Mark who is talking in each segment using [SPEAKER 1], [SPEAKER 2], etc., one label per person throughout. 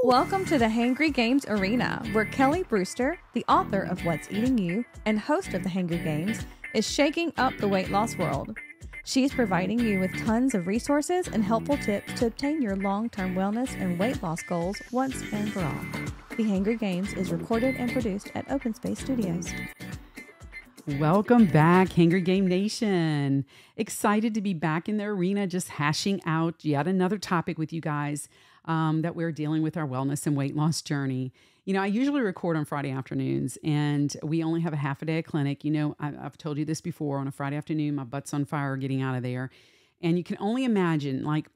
[SPEAKER 1] Welcome to the Hangry Games Arena, where Kelly Brewster, the author of What's Eating You and host of the Hangry Games, is shaking up the weight loss world. She is providing you with tons of resources and helpful tips to obtain your long-term wellness and weight loss goals once and for all. The Hangry Games is recorded and produced at Open Space Studios.
[SPEAKER 2] Welcome back, Hangry Game Nation. Excited to be back in the arena, just hashing out yet another topic with you guys that we're dealing with our wellness and weight loss journey. You know, I usually record on Friday afternoons, and we only have a half a day of clinic. You know, I've told you this before. On a Friday afternoon, my butt's on fire getting out of there. And you can only imagine, like,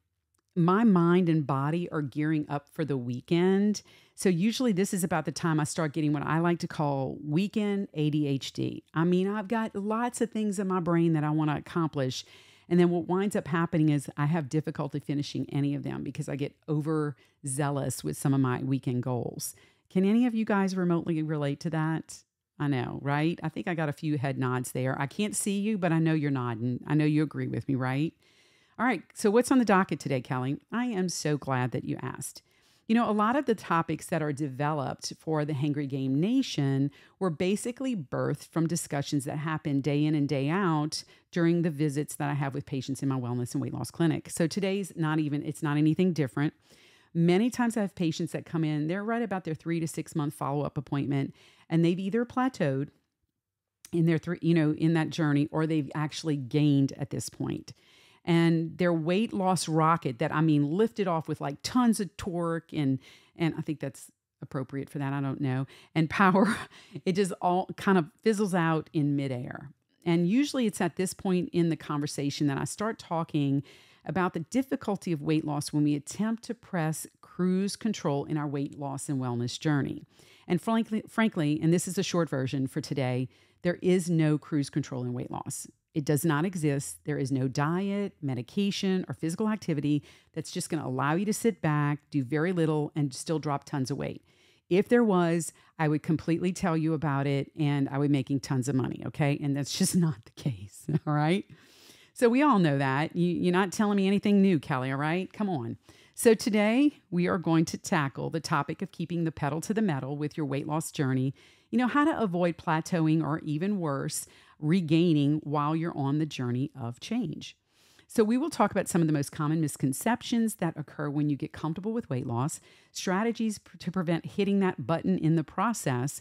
[SPEAKER 2] my mind and body are gearing up for the weekend. So usually this is about the time I start getting what I like to call weekend ADHD. I mean, I've got lots of things in my brain that I want to accomplish. And then what winds up happening is I have difficulty finishing any of them because I get overzealous with some of my weekend goals. Can any of you guys remotely relate to that? I know, right? I think I got a few head nods there. I can't see you, but I know you're nodding. I know you agree with me, right? All right, so what's on the docket today, Kelly? I am so glad that you asked. You know, a lot of the topics that are developed for the Hangry Game Nation were basically birthed from discussions that happen day in and day out during the visits that I have with patients in my wellness and weight loss clinic. So today's it's not anything different. Many times I have patients that come in, they're right about their 3 to 6 month follow-up appointment, and they've either plateaued in their in that journey, or they've actually gained at this point. And their weight loss rocket that, I mean, lifted off with like tons of torque and I think that's appropriate for that. I don't know. And power, it just all kind of fizzles out in midair. And usually it's at this point in the conversation that I start talking about the difficulty of weight loss when we attempt to press cruise control in our weight loss and wellness journey. And frankly, and this is a short version for today, there is no cruise control in weight loss. It does not exist. There is no diet, medication, or physical activity that's just going to allow you to sit back, do very little, and still drop tons of weight. If there was, I would completely tell you about it, and I would be making tons of money, okay? And that's just not the case, all right? So we all know that. You're not telling me anything new, Kelly, all right? Come on. So today, we are going to tackle the topic of keeping the pedal to the metal with your weight loss journey. You know, how to avoid plateauing, or even worse, regaining while you're on the journey of change. So we will talk about some of the most common misconceptions that occur when you get comfortable with weight loss, strategies to prevent hitting that button in the process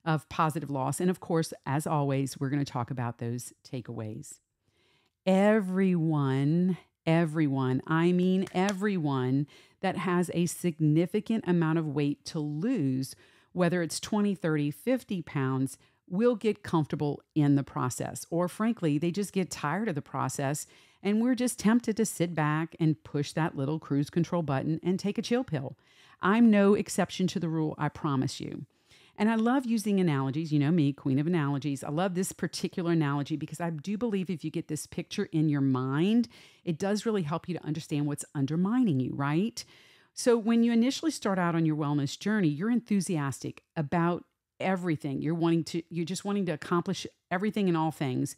[SPEAKER 2] of positive loss. And of course, as always, we're going to talk about those takeaways. Everyone that has a significant amount of weight to lose, whether it's 20, 30, 50 pounds, will get comfortable in the process. Or frankly, they just get tired of the process, and we're just tempted to sit back and push that little cruise control button and take a chill pill. I'm no exception to the rule, I promise you. And I love using analogies. You know me, queen of analogies. I love this particular analogy because I do believe if you get this picture in your mind, it does really help you to understand what's undermining you, right? So when you initially start out on your wellness journey, you're enthusiastic about everything. You're just wanting to accomplish everything and all things.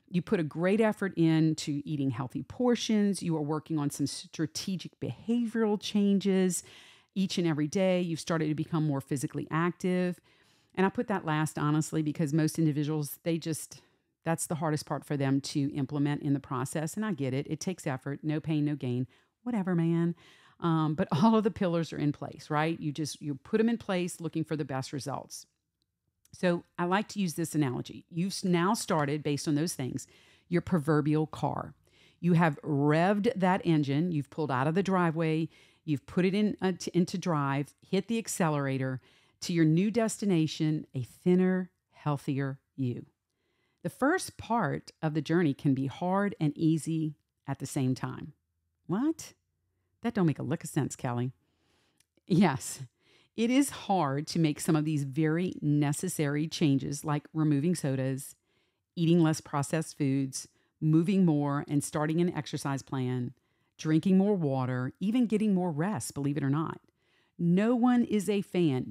[SPEAKER 2] You put a great effort into eating healthy portions. You are working on some strategic behavioral changes each and every day. You've started to become more physically active. And I put that last, honestly, because most individuals, that's the hardest part for them to implement in the process. And I get it. It takes effort. No pain, no gain. Whatever, man. But all of the pillars are in place, right? You put them in place looking for the best results. So I like to use this analogy. You've now started, based on those things, your proverbial car. You have revved that engine. You've pulled out of the driveway. You've put it into drive, hit the accelerator to your new destination, a thinner, healthier you. The first part of the journey can be hard and easy at the same time. What? That don't make a lick of sense, Kelly. Yes. It is hard to make some of these very necessary changes, like removing sodas, eating less processed foods, moving more and starting an exercise plan, drinking more water, even getting more rest, believe it or not. No one is a fan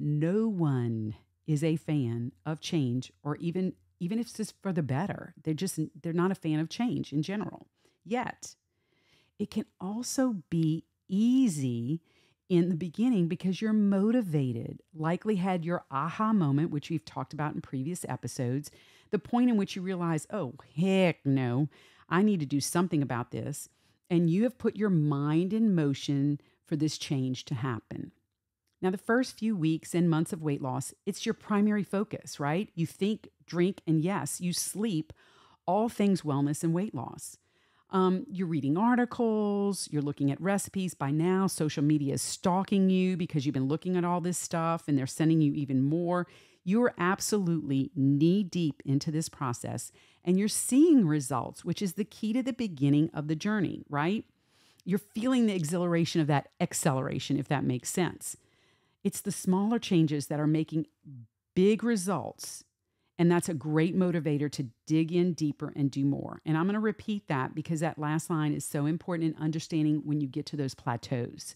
[SPEAKER 2] of change, or even if it's just for the better. They're not a fan of change in general. Yet, it can also be easy in the beginning because you're motivated, likely had your aha moment, which we've talked about in previous episodes, the point in which you realize, oh, heck no, I need to do something about this. And you have put your mind in motion for this change to happen. Now, the first few weeks and months of weight loss, it's your primary focus, right? You think, drink, and yes, you sleep, all things wellness and weight loss. You're reading articles, you're looking at recipes. By now, social media is stalking you because you've been looking at all this stuff and they're sending you even more. You're absolutely knee deep into this process and you're seeing results, which is the key to the beginning of the journey, right? You're feeling the exhilaration of that acceleration, if that makes sense. It's the smaller changes that are making big results. And that's a great motivator to dig in deeper and do more. And I'm going to repeat that because that last line is so important in understanding when you get to those plateaus.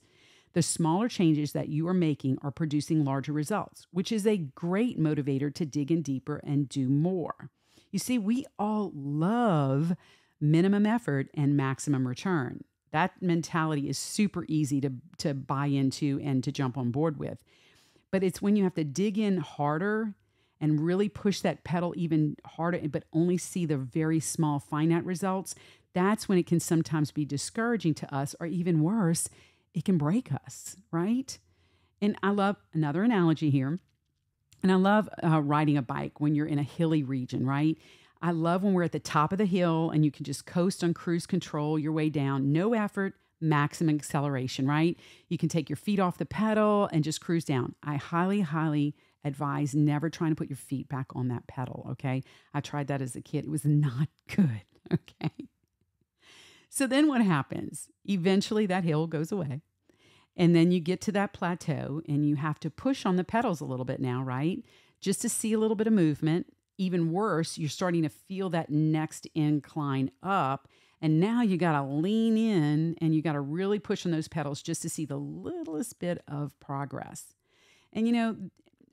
[SPEAKER 2] The smaller changes that you are making are producing larger results, which is a great motivator to dig in deeper and do more. You see, we all love minimum effort and maximum return. That mentality is super easy to buy into and to jump on board with. But it's when you have to dig in harder and really push that pedal even harder, but only see the very small finite results, that's when it can sometimes be discouraging to us, or even worse, it can break us, right? And I love another analogy here, and I love riding a bike when you're in a hilly region, right? I love when we're at the top of the hill and you can just coast on cruise control your way down, no effort, maximum acceleration, right? You can take your feet off the pedal and just cruise down. I highly, highly advise never trying to put your feet back on that pedal, okay? I tried that as a kid. It was not good, okay? So then what happens? Eventually that hill goes away. And then you get to that plateau and you have to push on the pedals a little bit now, right? Just to see a little bit of movement. Even worse, you're starting to feel that next incline up. And now you got to lean in and you got to really push on those pedals just to see the littlest bit of progress. And, you know,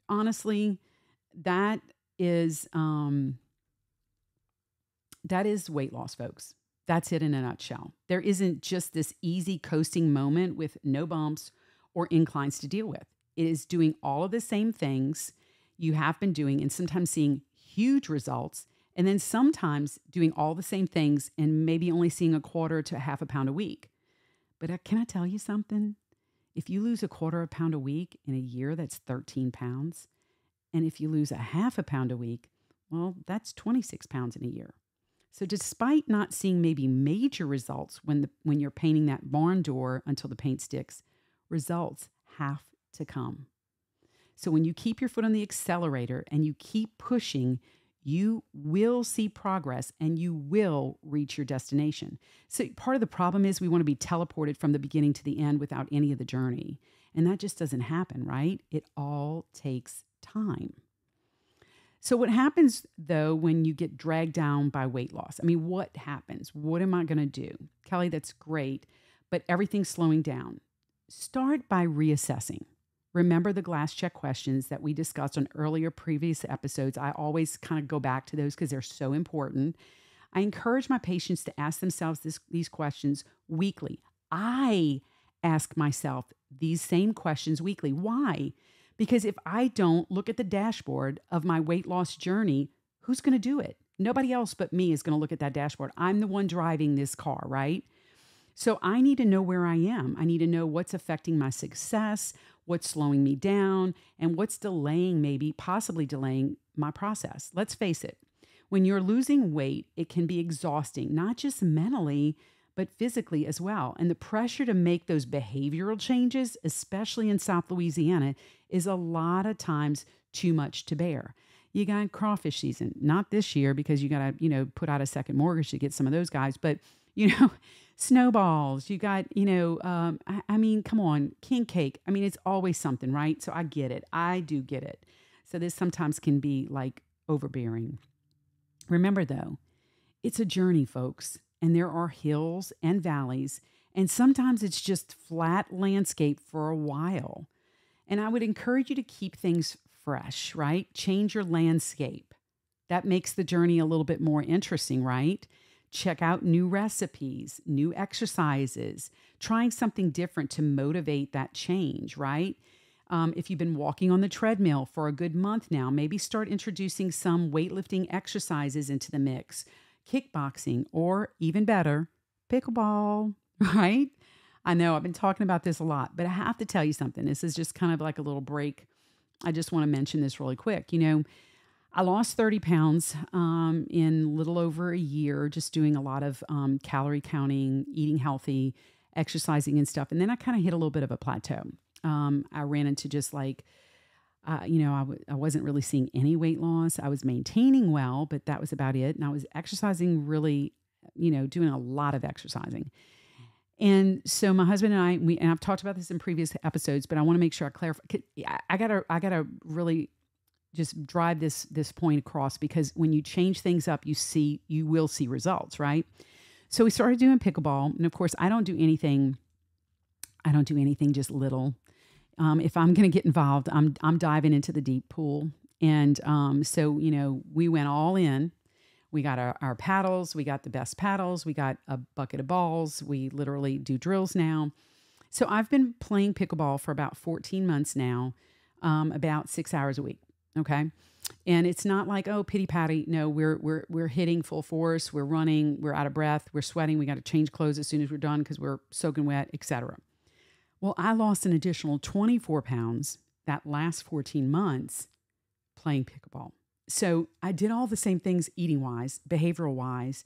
[SPEAKER 2] honestly, that is weight loss, folks. That's it in a nutshell. There isn't just this easy coasting moment with no bumps or inclines to deal with. It is doing all of the same things you have been doing and sometimes seeing huge results, and then sometimes doing all the same things and maybe only seeing a quarter to half a pound a week. But can I tell you something? If you lose a quarter of a pound a week in a year, that's 13 pounds. And if you lose a half a pound a week, well, that's 26 pounds in a year. So despite not seeing maybe major results when you're painting that barn door until the paint sticks, results have to come. So when you keep your foot on the accelerator and you keep pushing, you will see progress and you will reach your destination. So part of the problem is we want to be teleported from the beginning to the end without any of the journey. And that just doesn't happen, right? It all takes time. So what happens, though, when you get dragged down by weight loss? I mean, what happens? What am I going to do? Kelly, that's great, but everything's slowing down. Start by reassessing. Remember the glass check questions that we discussed on previous episodes. I always kind of go back to those because they're so important. I encourage my patients to ask themselves these questions weekly. I ask myself these same questions weekly. Why? Because if I don't look at the dashboard of my weight loss journey, who's going to do it? Nobody else but me is going to look at that dashboard. I'm the one driving this car, right? So I need to know where I am. I need to know what's affecting my success, what's slowing me down, and what's possibly delaying my process. Let's face it, when you're losing weight, it can be exhausting, not just mentally, but physically as well. And the pressure to make those behavioral changes, especially in South Louisiana, is a lot of times too much to bear. You got crawfish season, not this year because you got to, put out a second mortgage to get some of those guys, but, snowballs, you got, come on, king cake. I mean, it's always something, right? So I get it. I do get it. So this sometimes can be like overbearing. Remember though, it's a journey, folks, and there are hills and valleys, and sometimes it's just flat landscape for a while. And I would encourage you to keep things fresh, right? Change your landscape. That makes the journey a little bit more interesting, right? check out new recipes, new exercises, trying something different to motivate that change, right? If you've been walking on the treadmill for a good month now, maybe start introducing some weightlifting exercises into the mix, kickboxing, or even better, pickleball, right? I know I've been talking about this a lot, but I have to tell you something. This is just kind of like a little break. I just want to mention this really quick. I lost 30 pounds in a little over a year, just doing a lot of calorie counting, eating healthy, exercising and stuff. And then I kind of hit a little bit of a plateau. I ran into just like, I wasn't really seeing any weight loss. I was maintaining well, but that was about it. And I was exercising really, doing a lot of exercising. And so my husband and I, and I've talked about this in previous episodes, but I want to make sure I clarify. I gotta really just drive this point across, because when you change things up, you will see results, right? So we started doing pickleball, and of course, I don't do anything just little. If I'm going to get involved, I'm diving into the deep pool, and so we went all in. We got our paddles. We got the best paddles. We got a bucket of balls. We literally do drills now. So I've been playing pickleball for about 14 months now, about 6 hours a week. Okay. And it's not like, oh, pity patty. No, we're hitting full force. We're running. We're out of breath. We're sweating. We got to change clothes as soon as we're done because we're soaking wet, etc. Well, I lost an additional 24 pounds that last 14 months playing pickleball. So I did all the same things eating-wise, behavioral-wise.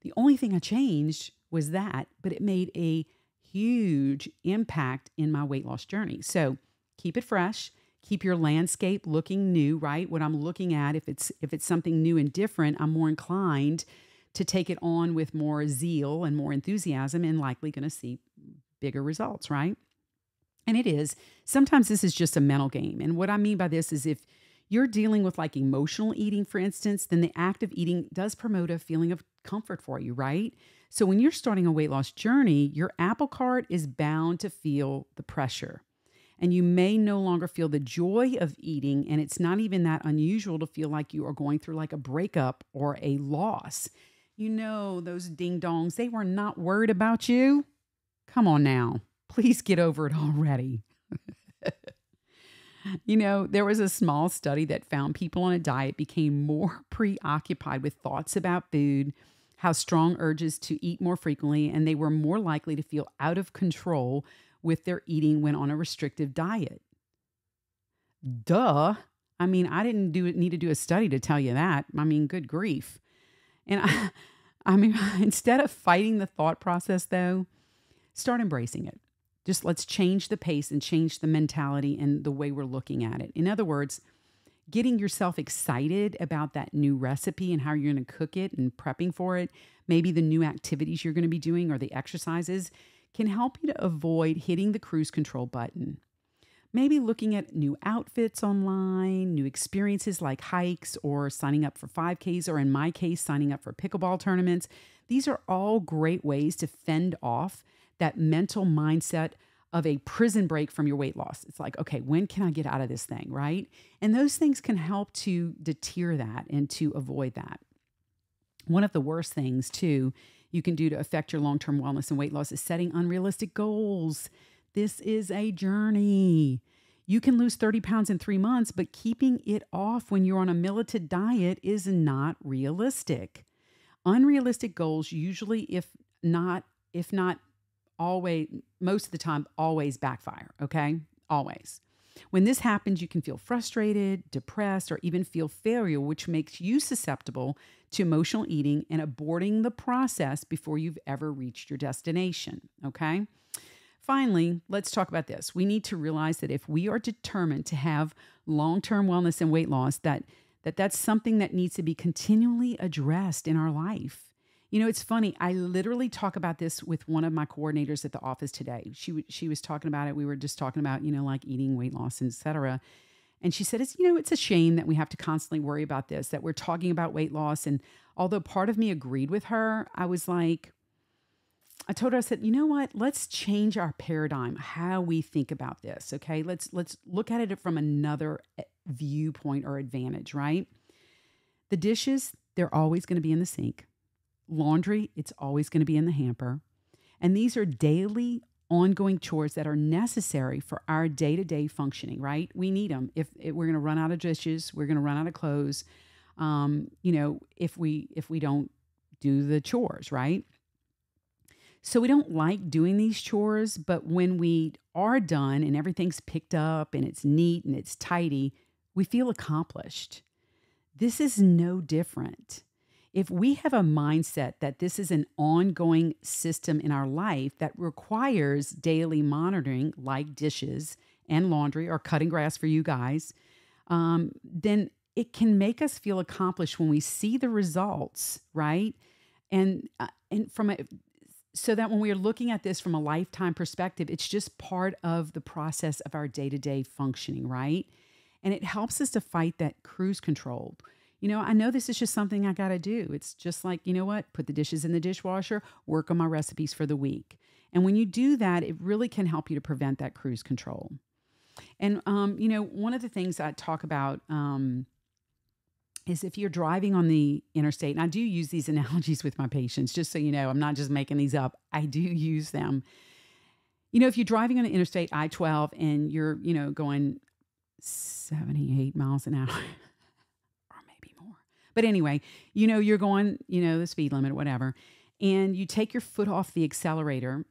[SPEAKER 2] The only thing I changed was that, but it made a huge impact in my weight loss journey. So keep it fresh, keep your landscape looking new, right? What I'm looking at, if it's something new and different, I'm more inclined to take it on with more zeal and more enthusiasm, and likely going to see bigger results, right? And it is. Sometimes this is just a mental game. And what I mean by this is, if you're dealing with like emotional eating, for instance, then the act of eating does promote a feeling of comfort for you, right? So when you're starting a weight loss journey, your apple cart is bound to feel the pressure. And you may no longer feel the joy of eating. And it's not even that unusual to feel like you are going through like a breakup or a loss. Those ding-dongs, they were not worried about you. Come on now. Please get over it already. There was a small study that found people on a diet became more preoccupied with thoughts about food, how strong urges to eat more frequently, and they were more likely to feel out of control with their eating when on a restrictive diet. Duh. I didn't need to do a study to tell you that. Good grief. And instead of fighting the thought process, though, start embracing it. Just let's change the pace and change the mentality and the way we're looking at it. In other words, getting yourself excited about that new recipe and how you're going to cook it and prepping for it, maybe the new activities you're going to be doing or the exercises, can help you to avoid hitting the cruise control button. Maybe looking at new outfits online, new experiences like hikes, or signing up for 5Ks, or in my case, signing up for pickleball tournaments. These are all great ways to fend off that mental mindset of a prison break from your weight loss. It's like, okay, when can I get out of this thing, right? And those things can help to deter that and to avoid that. One of the worst things, too, you can do to affect your long-term wellness and weight loss is setting unrealistic goals. This is a journey. You can lose 30 pounds in 3 months, but keeping it off when you're on a militant diet is not realistic. Unrealistic goals usually, if not always, most of the time, always backfire, okay? Always. When this happens, you can feel frustrated, depressed, or even feel failure, which makes you susceptible to emotional eating and aborting the process before you've ever reached your destination, okay? Finally, let's talk about this. We need to realize that if we are determined to have long-term wellness and weight loss, that's something that needs to be continually addressed in our life. It's funny. I literally talk about this with one of my coordinators at the office today. She was talking about it. We were just talking about, like eating, weight loss, et cetera. And she said, it's a shame that we have to constantly worry about this, that we're talking about weight loss. And although part of me agreed with her, I told her, I said, you know what? Let's change our paradigm, how we think about this. Okay. Let's look at it from another viewpoint or advantage, right? The dishes, they're always going to be in the sink. Laundry, it's always going to be in the hamper. And these are daily, ongoing chores that are necessary for our day-to-day functioning, right? We need them. If we're going to run out of dishes, we're going to run out of clothes, if we don't do the chores, right? So we don't like doing these chores, but when we are done and everything's picked up and it's neat and it's tidy, we feel accomplished. This is no different. If we have a mindset that this is an ongoing system in our life that requires daily monitoring, like dishes and laundry or cutting grass for you guys, then it can make us feel accomplished when we see the results, right? And so that when we are looking at this from a lifetime perspective, it's just part of the process of our day-to-day functioning, right? And it helps us to fight that cruise control. I know this is just something I got to do. It's just like, put the dishes in the dishwasher, work on my recipes for the week. And when you do that, it really can help you to prevent that cruise control. And, one of the things I talk about is if you're driving on the interstate, and I do use these analogies with my patients, just so you know, I'm not just making these up. I do use them. If you're driving on the interstate I-12 and you're, going 78 miles an hour, or maybe more. But anyway, you're going, the speed limit or whatever, and you take your foot off the accelerator,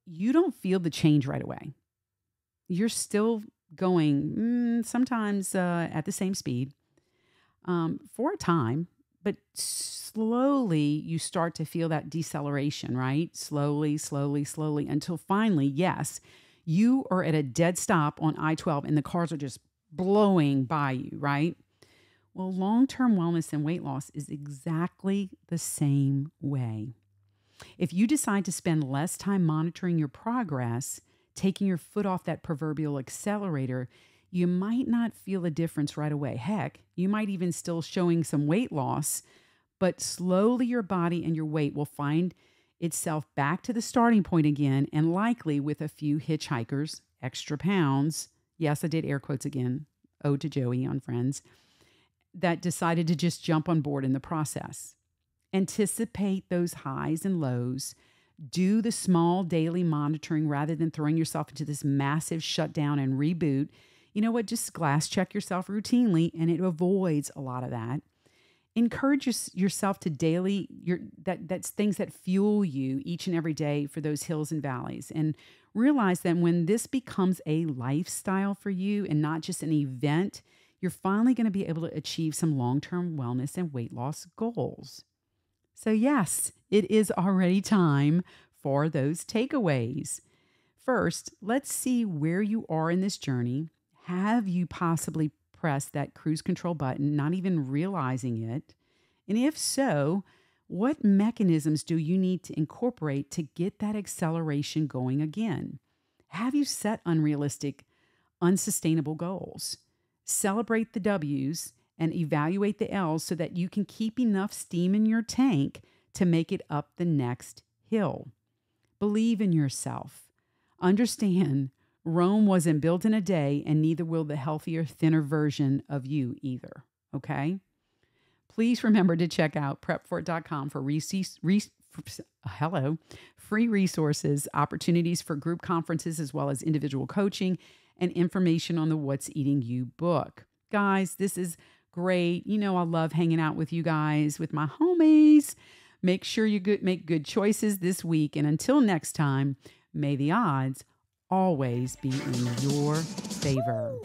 [SPEAKER 2] you don't feel the change right away. You're still going sometimes at the same speed. For a time, but slowly you start to feel that deceleration, right? Slowly, until finally, yes, you are at a dead stop on I-12 and the cars are just blowing by you, right? Well, long-term wellness and weight loss is exactly the same way. If you decide to spend less time monitoring your progress, taking your foot off that proverbial accelerator, you might not feel a difference right away. Heck, you might even still showing some weight loss, but slowly your body and your weight will find itself back to the starting point again, and likely with a few hitchhikers, extra pounds. Yes, I did air quotes again. Ode to Joey on Friends, that decided to just jump on board in the process. Anticipate those highs and lows. Do the small daily monitoring rather than throwing yourself into this massive shutdown and reboot. You know what? Just glass check yourself routinely, and it avoids a lot of that. Encourage yourself to daily, that's things that fuel you each and every day for those hills and valleys. And realize that when this becomes a lifestyle for you and not just an event, you're finally going to be able to achieve some long-term wellness and weight loss goals. So yes, it is already time for those takeaways. First, let's see where you are in this journey. Have you possibly pressed that cruise control button, not even realizing it? And if so, what mechanisms do you need to incorporate to get that acceleration going again? Have you set unrealistic, unsustainable goals? Celebrate the W's and evaluate the L's so that you can keep enough steam in your tank to make it up the next hill. Believe in yourself. Understand Rome wasn't built in a day, and neither will the healthier, thinner version of you either, okay? Please remember to check out prepforit.com for free resources, opportunities for group conferences, as well as individual coaching and information on the What's Eating You book. Guys, this is great. I love hanging out with you guys, with my homies. Make sure you make good choices this week. And until next time, may the odds always be in your favor.